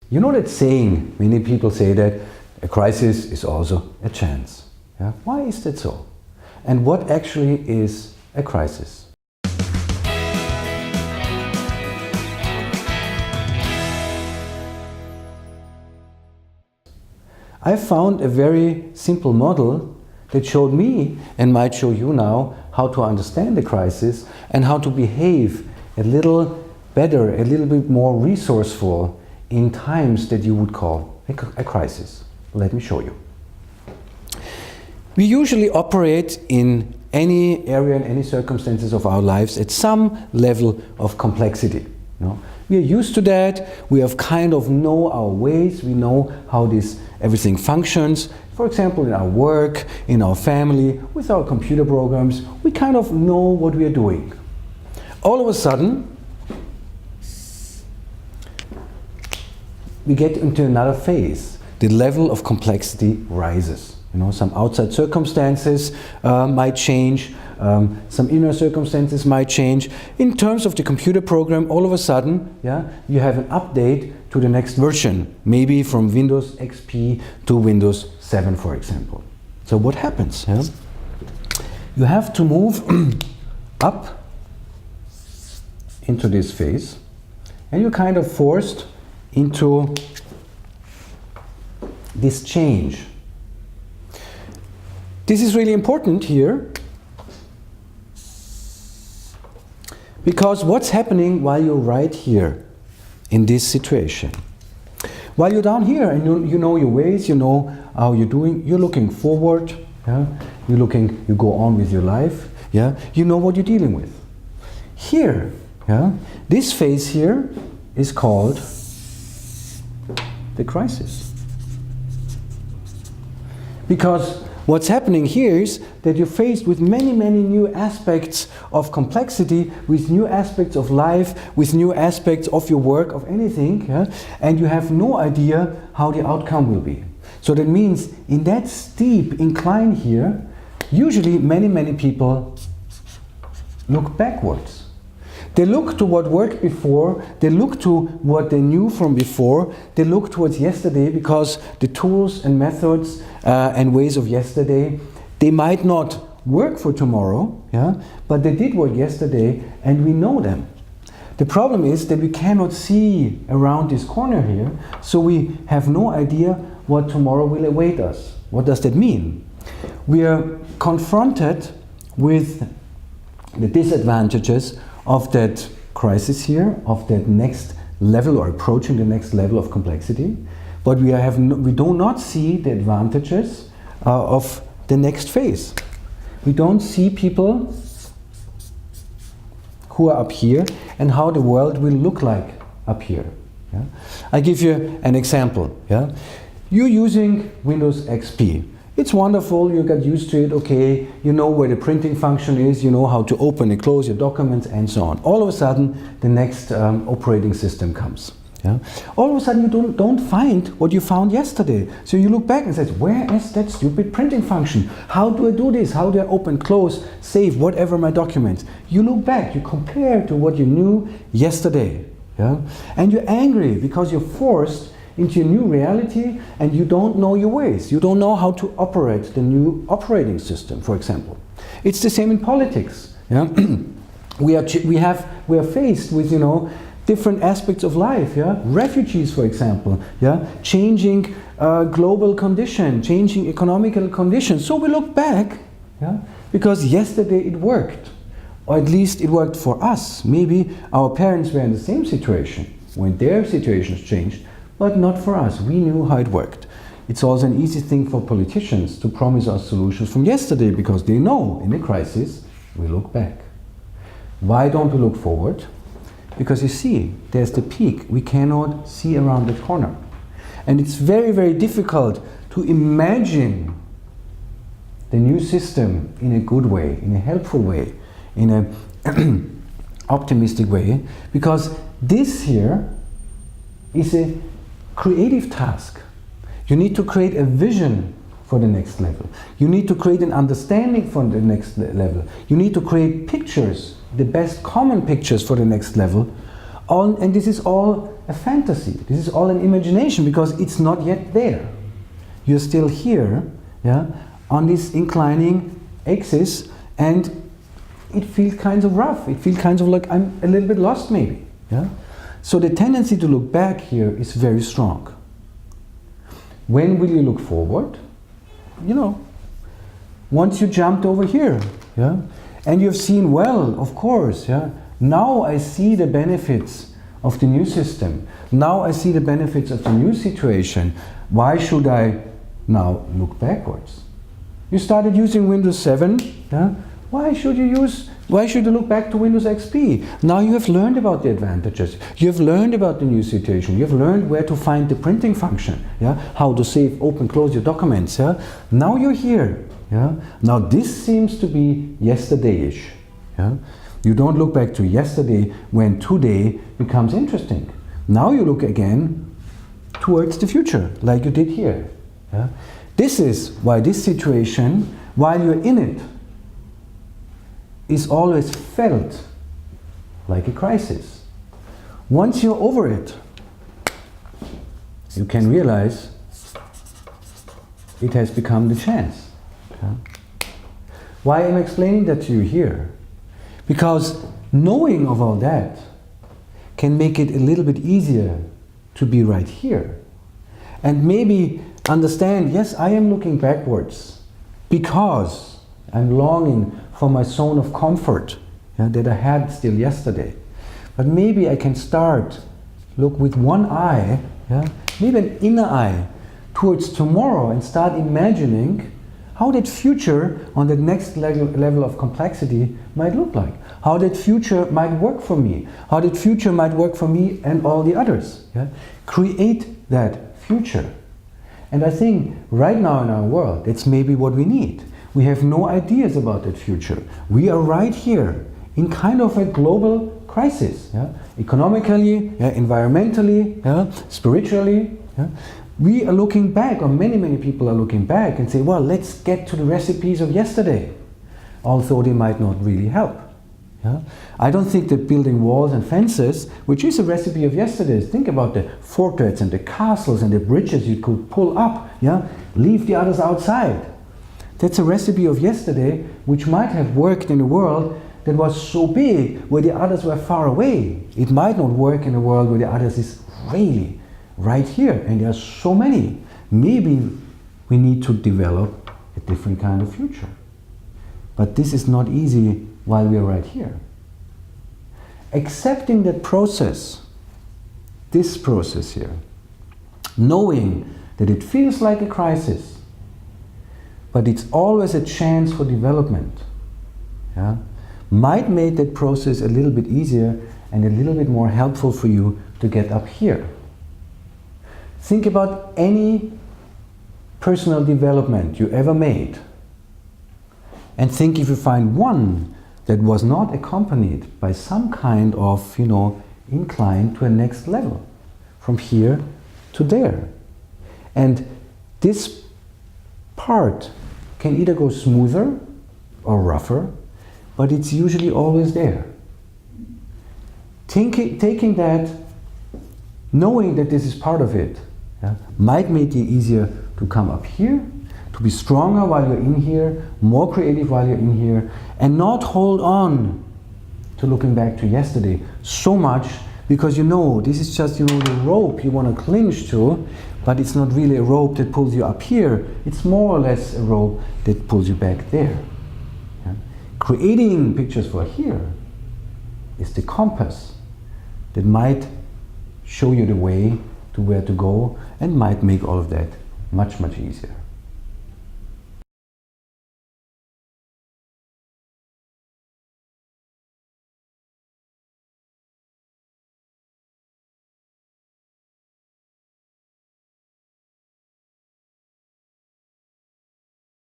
You know that saying, many people say that a crisis is also a chance. Yeah? Why is that so? And what actually is a crisis? I found a very simple model that showed me, and might show you now, how to understand the crisis and how to behave a little better, a little bit more resourceful in times that you would call a crisis. Let me show you. We usually operate in any area, in any circumstances of our lives at some level of complexity. You know? We are used to that, we have kind of know our ways, we know how everything functions. For example, in our work, in our family, with our computer programs, we kind of know what we are doing. All of a sudden, we get into another phase. The level of complexity rises. You know, some outside circumstances might change, some inner circumstances might change. In terms of the computer program, all of a sudden, you have an update to the next version, maybe from Windows XP to Windows 7, for example. So what happens? Yeah? You have to move up into this phase, and you're kind of forced into this change. This is really important here, because what's happening while you're right here in this situation? While you're down here and you know your ways, you know how you're doing, you're looking forward, you go on with your life, you know what you're dealing with. Here, this phase here is called the crisis. Because what's happening here is that you're faced with many, many new aspects of complexity, with new aspects of life, with new aspects of your work, of anything, and you have no idea how the outcome will be. So that means in that steep incline here, usually many, many people look backwards. They look to what worked before, they look to what they knew from before, they look towards yesterday, because the tools and methods and ways of yesterday, they might not work for tomorrow, but they did work yesterday and we know them. The problem is that we cannot see around this corner here, so we have no idea what tomorrow will await us. What does that mean? We are confronted with the disadvantages of that crisis here, of that next level, or approaching the next level of complexity, but we do not see the advantages of the next phase. We don't see people who are up here and how the world will look like up here. I give you an example. You're using Windows XP. It's wonderful, you got used to it, okay, you know where the printing function is, you know how to open and close your documents and so on. All of a sudden, the next operating system comes. All of a sudden, you don't find what you found yesterday. So you look back and say, where is that stupid printing function? How do I do this? How do I open, close, save, whatever my documents? You look back, you compare to what you knew yesterday. And you're angry because you're forced into a new reality and you don't know your ways. You don't know how to operate the new operating system, for example. It's the same in politics. We are faced with different aspects of life. Refugees, for example. Changing global condition, changing economical conditions. So we look back, because yesterday it worked, or at least it worked for us. Maybe our parents were in the same situation when their situations changed, but not for us. We knew how it worked. It's also an easy thing for politicians to promise us solutions from yesterday, because they know in a crisis we look back. Why don't we look forward? Because you see, there's the peak. We cannot see around the corner. And it's very, very difficult to imagine the new system in a good way, in a helpful way, in an optimistic way, because this here is a creative task. You need to create a vision for the next level. You need to create an understanding for the next level. You need to create pictures, the best common pictures for the next level. And this is all a fantasy. This is all an imagination because it's not yet there. You're still here, yeah, on this inclining axis, and it feels kind of rough. It feels kind of like I'm a little bit lost maybe. Yeah? So the tendency to look back here is very strong. When will you look forward? You know, once you jumped over here, yeah, and you've seen, well, of course, yeah, now I see the benefits of the new system. Now I see the benefits of the new situation. Why should I now look backwards? You started using Windows 7, yeah? Why should you look back to Windows XP? Now you have learned about the advantages. You have learned about the new situation. You have learned where to find the printing function, yeah? How to save, open, close your documents. Yeah? Now you're here. Yeah? Now this seems to be yesterday-ish. Yeah? You don't look back to yesterday when today becomes interesting. Now you look again towards the future, like you did here. Yeah? This is why this situation, while you're in it, is always felt like a crisis. Once you're over it, you can realize it has become the chance. Yeah? Why am I explaining that to you here? Because knowing of all that can make it a little bit easier to be right here. And maybe understand, yes, I am looking backwards because I'm longing for my zone of comfort, yeah, that I had still yesterday. But maybe I can start, look with one eye, yeah, maybe an inner eye, towards tomorrow and start imagining how that future on the next level of complexity might look like. How that future might work for me. How that future might work for me and all the others. Yeah? Create that future. And I think right now in our world, that's maybe what we need. We have no ideas about that future. We are right here in kind of a global crisis. Yeah? Economically, yeah, environmentally, yeah, spiritually. Yeah? We are looking back, or many people are looking back and say, well, let's get to the recipes of yesterday, although they might not really help. Yeah? I don't think that building walls and fences, which is a recipe of yesterday, think about the fortress and the castles and the bridges you could pull up, yeah? Leave the others outside. That's a recipe of yesterday, which might have worked in a world that was so big, where the others were far away. It might not work in a world where the others is really right here, and there are so many. Maybe we need to develop a different kind of future. But this is not easy while we are right here. Accepting that process, this process here, knowing that it feels like a crisis, but it's always a chance for development, yeah, might make that process a little bit easier and a little bit more helpful for you to get up here. Think about any personal development you ever made, and think if you find one that was not accompanied by some kind of, incline to a next level, from here to there. And this part can either go smoother or rougher, but it's usually always there. Taking that, knowing that this is part of it, yeah, might make it easier to come up here, to be stronger while you're in here, more creative while you're in here, and not hold on to looking back to yesterday so much, because this is just the rope you want to clinch to, but it's not really a rope that pulls you up here. It's more or less a rope that pulls you back there. Yeah? Creating pictures for here is the compass that might show you the way to where to go and might make all of that much easier.